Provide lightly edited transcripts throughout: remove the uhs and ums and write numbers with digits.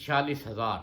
46,000।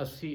80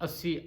80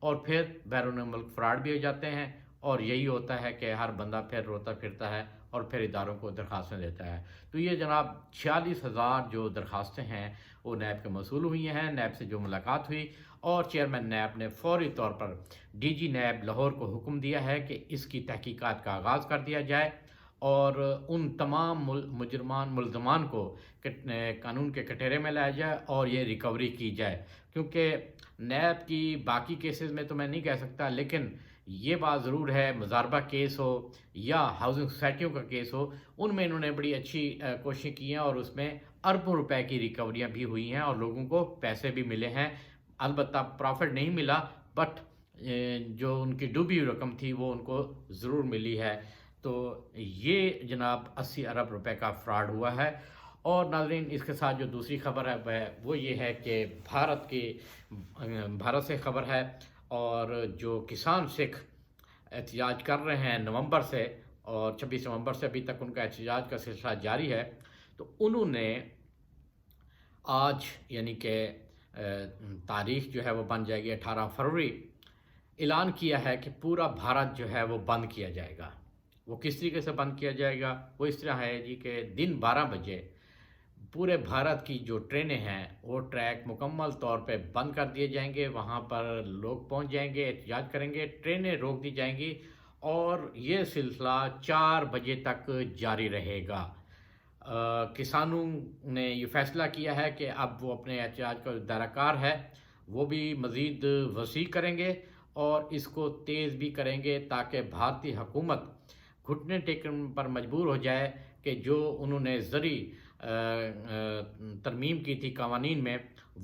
اور پھر بیرون ملک فراڈ بھی ہو جاتے ہیں، اور یہی ہوتا ہے کہ ہر بندہ پھر روتا پھرتا ہے اور پھر اداروں کو درخواستیں دیتا ہے۔ تو یہ جناب 46,000 جو درخواستیں ہیں وہ نیب کے موصول ہوئی ہیں۔ نیب سے جو ملاقات ہوئی اور چیئرمین نیب نے فوری طور پر ڈی جی نیب لاہور کو حکم دیا ہے کہ اس کی تحقیقات کا آغاز کر دیا جائے اور ان تمام ملزمان کو قانون کے کٹہرے میں لایا جائے اور یہ ریکوری کی جائے، کیونکہ نیب کی باقی کیسز میں تو میں نہیں کہہ سکتا، لیکن یہ بات ضرور ہے، مضاربہ کیس ہو یا ہاؤسنگ سوسائٹیوں کا کیس ہو، ان میں انہوں نے بڑی اچھی کوششیں کی ہیں اور اس میں اربوں روپے کی ریکوریاں بھی ہوئی ہیں اور لوگوں کو پیسے بھی ملے ہیں۔ البتہ پرافٹ نہیں ملا، بٹ جو ان کی ڈوبی ہوئی رقم تھی وہ ان کو ضرور ملی ہے۔ تو یہ جناب 80 ارب روپے کا فراڈ ہوا ہے۔ اور ناظرین، اس کے ساتھ جو دوسری خبر ہے وہ یہ ہے کہ بھارت سے خبر ہے، اور جو کسان سکھ احتجاج کر رہے ہیں نومبر سے، اور 26 نومبر سے ابھی تک ان کا احتجاج کا سلسلہ جاری ہے، تو انہوں نے آج یعنی کہ تاریخ جو ہے وہ بن جائے گی 18 فروری، اعلان کیا ہے کہ پورا بھارت جو ہے وہ بند کیا جائے گا۔ وہ کس طریقے سے بند کیا جائے گا؟ وہ اس طرح ہے جی کہ دن 12 بجے پورے بھارت کی جو ٹرینیں ہیں وہ ٹریک مکمل طور پہ بند کر دیے جائیں گے، وہاں پر لوگ پہنچ جائیں گے، احتجاج کریں گے، ٹرینیں روک دی جائیں گی اور یہ سلسلہ 4 بجے تک جاری رہے گا۔ کسانوں نے یہ فیصلہ کیا ہے کہ اب وہ اپنے احتجاج کا جو دائرہ کار ہے وہ بھی مزید وسیع کریں گے اور اس کو تیز بھی کریں گے، تاکہ بھارتی حکومت گھٹنے ٹیکنے پر مجبور ہو جائے کہ جو انہوں نے زرعی ترمیم کی تھی قوانین میں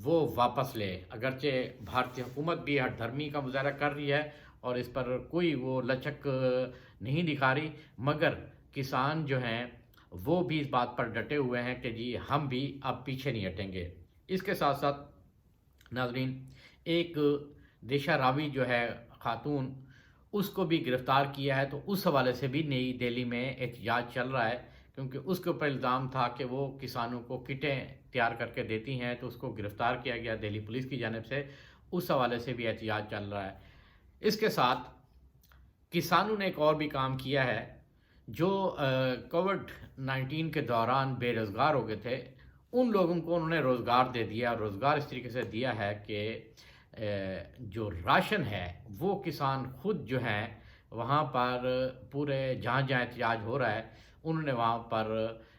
وہ واپس لے۔ اگرچہ بھارتی حکومت بھی ہٹ دھرمی کا مظاہرہ کر رہی ہے اور اس پر کوئی وہ لچک نہیں دکھا رہی، مگر کسان جو ہیں وہ بھی اس بات پر ڈٹے ہوئے ہیں کہ جی ہم بھی اب پیچھے نہیں ہٹیں گے۔ اس کے ساتھ ساتھ ناظرین، ایک دیشا راوی جو ہے خاتون، اس کو بھی گرفتار کیا ہے، تو اس حوالے سے بھی نئی دہلی میں احتجاج چل رہا ہے، کیونکہ اس کے اوپر الزام تھا کہ وہ کسانوں کو کٹیں تیار کر کے دیتی ہیں، تو اس کو گرفتار کیا گیا دہلی پولیس کی جانب سے۔ اس حوالے سے بھی احتجاج چل رہا ہے۔ اس کے ساتھ کسانوں نے ایک اور بھی کام کیا ہے، جو کووڈ-19 کے دوران بے روزگار ہو گئے تھے، ان لوگوں کو انہوں نے روزگار دے دیا، اور روزگار اس طریقے سے دیا ہے کہ جو راشن ہے وہ کسان خود جو ہیں وہاں پر پورے جہاں جہاں احتجاج ہو رہا ہے انہوں نے وہاں پر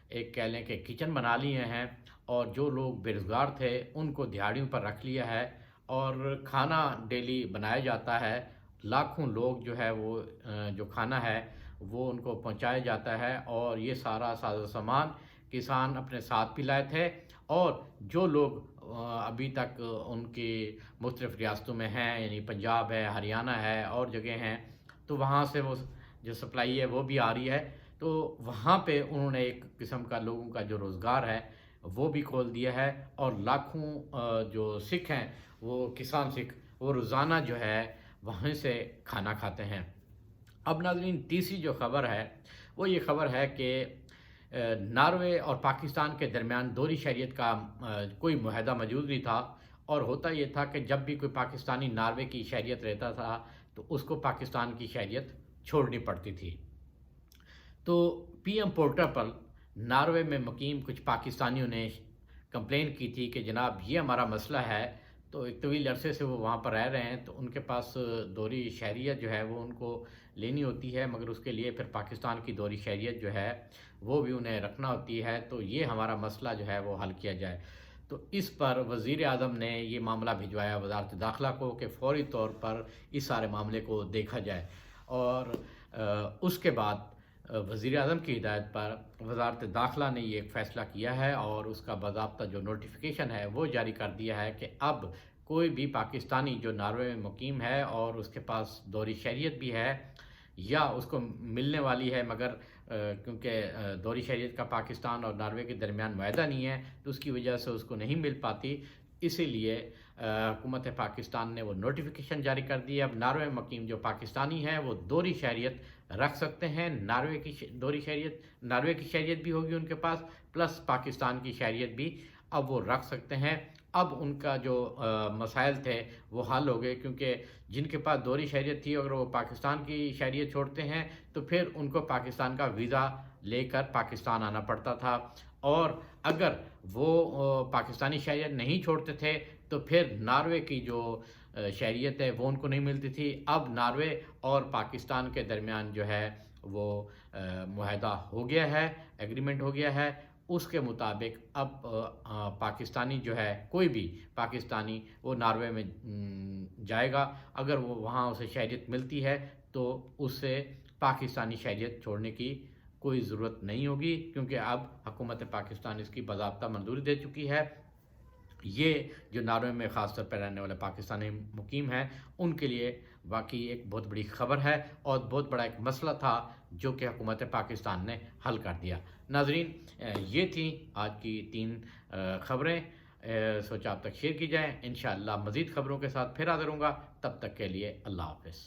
ایک کہہ لیں کہ کچن بنا لیے ہیں، اور جو لوگ بے روزگار تھے ان کو دیہڑیوں پر رکھ لیا ہے اور کھانا ڈیلی بنایا جاتا ہے۔ لاکھوں لوگ جو ہے وہ جو کھانا ہے وہ ان کو پہنچایا جاتا ہے، اور یہ سارا ساز و سامان کسان اپنے ساتھ بھی لائے تھے، اور جو لوگ ابھی تک ان کی مختلف ریاستوں میں ہیں، یعنی پنجاب ہے، ہریانہ ہے اور جگہ ہیں، تو وہاں سے وہ جو سپلائی ہے وہ بھی آ رہی ہے، تو وہاں پہ انہوں نے ایک قسم کا لوگوں کا جو روزگار ہے وہ بھی کھول دیا ہے، اور لاکھوں جو سکھ ہیں وہ کسان سکھ وہ روزانہ جو ہے وہیں سے کھانا کھاتے ہیں۔ اب ناظرین، تیسری جو خبر ہے وہ یہ خبر ہے کہ ناروے اور پاکستان کے درمیان دوہری شہریت کا کوئی معاہدہ موجود نہیں تھا، اور ہوتا یہ تھا کہ جب بھی کوئی پاکستانی ناروے کی شہریت رہتا تھا تو اس کو پاکستان کی شہریت چھوڑنی پڑتی تھی۔ تو پی ایم پورٹل پر ناروے میں مقیم کچھ پاکستانیوں نے کمپلین کی تھی کہ جناب یہ ہمارا مسئلہ ہے، تو ایک طویل عرصے سے وہ وہاں پر رہ رہے ہیں، تو ان کے پاس دوہری شہریت جو ہے وہ ان کو لینی ہوتی ہے، مگر اس کے لیے پھر پاکستان کی دوہری شہریت جو ہے وہ بھی انہیں رکھنا ہوتی ہے، تو یہ ہمارا مسئلہ جو ہے وہ حل کیا جائے۔ تو اس پر وزیر اعظم نے یہ معاملہ بھجوایا وزارت داخلہ کو کہ فوری طور پر اس سارے معاملے کو دیکھا جائے، اور اس کے بعد وزیر اعظم کی ہدایت پر وزارت داخلہ نے یہ ایک فیصلہ کیا ہے، اور اس کا باضابطہ جو نوٹیفیکیشن ہے وہ جاری کر دیا ہے کہ اب کوئی بھی پاکستانی جو ناروے میں مقیم ہے اور اس کے پاس دوہری شہریت بھی ہے یا اس کو ملنے والی ہے، مگر کیونکہ دوہری شہریت کا پاکستان اور ناروے کے درمیان معاہدہ نہیں ہے تو اس کی وجہ سے اس کو نہیں مل پاتی، اسی لیے حکومت پاکستان نے وہ نوٹیفیکیشن جاری کر دی ہے۔ اب ناروے میں مقیم جو پاکستانی ہیں وہ دوہری شہریت رکھ سکتے ہیں، ناروے کی دوہری شہریت، ناروے کی شہریت بھی ہوگی ان کے پاس، پلس پاکستان کی شہریت بھی اب وہ رکھ سکتے ہیں، اب ان کا جو مسائل تھے وہ حل ہو گئے، کیونکہ جن کے پاس دوہری شہریت تھی اگر وہ پاکستان کی شہریت چھوڑتے ہیں تو پھر ان کو پاکستان کا ویزا لے کر پاکستان آنا پڑتا تھا، اور اگر وہ پاکستانی شہریت نہیں چھوڑتے تھے تو پھر ناروے کی جو شہریت ہے وہ ان کو نہیں ملتی تھی۔ اب ناروے اور پاکستان کے درمیان جو ہے وہ معاہدہ ہو گیا ہے، ایگریمنٹ ہو گیا ہے، اس کے مطابق اب پاکستانی جو ہے کوئی بھی پاکستانی وہ ناروے میں جائے گا، اگر وہ وہاں اسے شہریت ملتی ہے تو اسے پاکستانی شہریت چھوڑنے کی کوئی ضرورت نہیں ہوگی، کیونکہ اب حکومت پاکستان اس کی باضابطہ منظوری دے چکی ہے۔ یہ جو ناروے میں خاص طور پر رہنے والے پاکستانی مقیم ہیں ان کے لیے واقعی ایک بہت بڑی خبر ہے اور بہت بڑا ایک مسئلہ تھا جو کہ حکومت پاکستان نے حل کر دیا۔ ناظرین، یہ تھیں آج کی 3 خبریں، سوچا آپ تک شیئر کی جائیں۔ انشاءاللہ مزید خبروں کے ساتھ پھر حاضر ہوں گا، تب تک کے لیے اللہ حافظ۔